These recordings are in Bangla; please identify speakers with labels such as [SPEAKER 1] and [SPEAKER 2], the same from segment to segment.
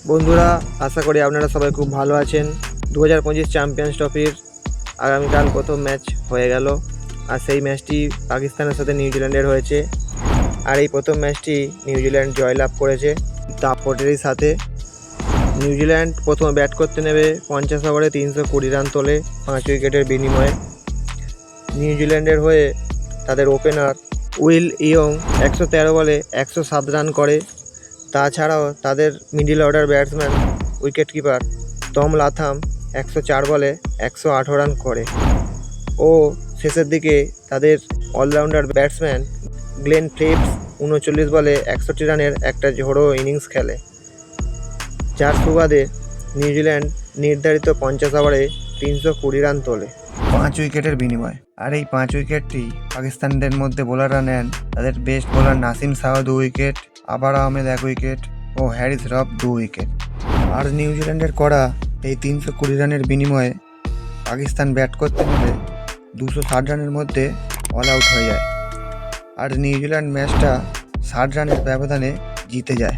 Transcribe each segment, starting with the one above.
[SPEAKER 1] বন্ধুরা, আশা করি আপনারা সবাই খুব ভালো আছেন। 2025 চ্যাম্পিয়ন্স ট্রফির আগামীকাল প্রথম ম্যাচ হয়ে গেল, আর সেই ম্যাচটি পাকিস্তানের সাথে নিউজিল্যান্ডের হয়েছে। আর এই প্রথম ম্যাচটি নিউজিল্যান্ড জয়লাভ করেছে দাপটেরই সাথে। নিউজিল্যান্ড প্রথমে ব্যাট করতে নেবে 50 ওভারে 320 রান তোলে 5 উইকেটের বিনিময়ে। নিউজিল্যান্ডের হয়ে তাদের ওপেনার উইল ইয়ং 113 বলে 107 রান করে। তাছাড়াও তাদের middle order batsman wicket keeper Tom Latham 104 বলে 118 রান করে। ও শেষের দিকে তাদের অলরাউন্ডার ব্যাটসম্যান গ্লেন ফিলিপস 39 বলে 61 রানের একটা ঝোড়ো ইনিংস খেলে, যার সুবাদে নিউজিল্যান্ড নির্ধারিত 50 ওভারে 320 রান তোলে 5 উইকেটের বিনিময়ে। আর এই 5 উইকেটটি পাকিস্তানিদের মধ্যে বোলাররা নেন তাদের best bowler Nasim Shah 2 wicket, আবার আহমেদ 1 উইকেট ও হ্যারিস রফ 2 উইকেট। আর নিউজিল্যান্ডের করা এই 320 রানের বিনিময়ে পাকিস্তান ব্যাট করতে নেমে 260 রানের মধ্যে অল আউট হয়ে যায়। আর নিউজিল্যান্ড ম্যাচটা 60 রানের ব্যবধানে জিতে যায়।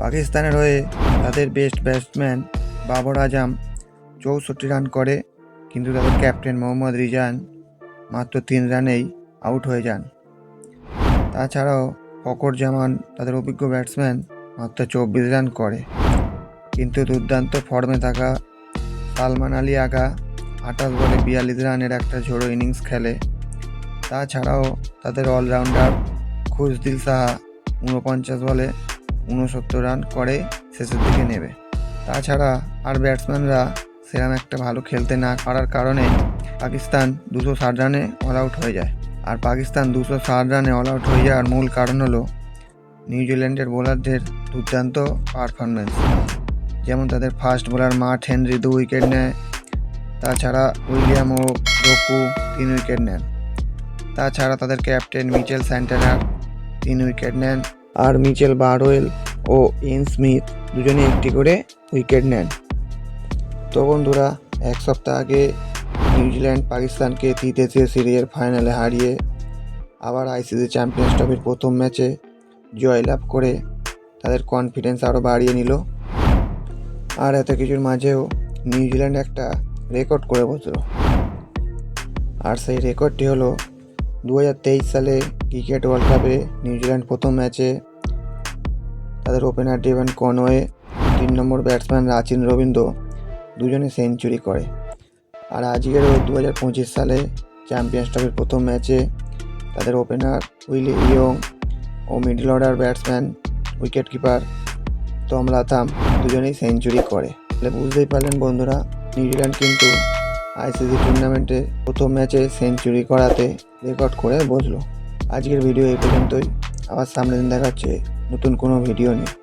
[SPEAKER 1] পাকিস্তানের হয়ে তাদের best batsman Babar Azam 64 run করে, কিন্তু তাদের ক্যাপ্টেন মোহাম্মদ রিজান মাত্র 3 রানেই আউট হয়ে যান। তাছাড়াও ফকর জামান তাদের অভিজ্ঞ ব্যাটসম্যান মাত্র 24 রান করে, কিন্তু দুর্দান্ত ফর্মে থাকা সালমান আলী আগা 28 বলে 42 রানের একটা ঝোড়ো ইনিংস খেলে। তাছাড়াও তাদের অলরাউন্ডার খুশদিল সাহা 49 বলে 69 রান করে শেষের দিকে নেবে। তাছাড়া আর ব্যাটসম্যানরা সেরকম একটা ভালো খেলতে না পারার কারণে পাকিস্তান 260 রানে অল আউট হয়ে যায়। আর পাকিস্তান 260 রানে অল আউট হয়ে যাওয়ার মূল কারণ হলো নিউজিল্যান্ডের বোলারদের দুর্দান্ত পারফরমেন্স। যেমন তাদের fast bowler mart Henry 2 wicket নেয়, তাছাড়া উইলিয়াম ও রোকু 3 উইকেট নেন। তাছাড়া তাদের ক্যাপ্টেন মিচেল স্যান্টনার 3 উইকেট নেন, আর মিচেল বারওয়েল ও ইয়েন স্মিথ দুজনে একটি করে উইকেট নেন। তো বন্ধুরা, এক সপ্তাহ আগে নিউজিল্যান্ড পাকিস্তানকে তৃতীয় সিরিজের ফাইনালে হারিয়ে আবার আইসিসি চ্যাম্পিয়ন্স ট্রফির প্রথম ম্যাচে জয়লাভ করে তাদের কনফিডেন্স আরও বাড়িয়ে নিল। আর এত কিছুর মাঝেও নিউজিল্যান্ড একটা রেকর্ড করে বসল, আর সেই রেকর্ডটি হলো 2023 সালে ক্রিকেট ওয়ার্ল্ড কাপে নিউজিল্যান্ড প্রথম ম্যাচে তাদের ওপেনার ডেভন কনওয়ে 3 নম্বর ব্যাটসম্যান রাচিন রবীন্দ্র দুজনে সেঞ্চুরি করে। আর আজকেরও 2025 সালে চ্যাম্পিয়ন্স ট্রফির প্রথম ম্যাচে তাদের ওপেনার উইল ইয়ং ও middle order batsman wicket keeper Tom Latham দুজনেই সেঞ্চুরি করে। তাহলে বুঝতেই পারলেন বন্ধুরা, নিউজিল্যান্ড কিন্তু আইসিসি টুর্নামেন্টে প্রথম ম্যাচে সেঞ্চুরি করাতে রেকর্ড করে বসলো। আজকের ভিডিও এই পর্যন্তই, আবার সামনের দিন দেখাচ্ছে নতুন কোনো ভিডিও নিয়ে।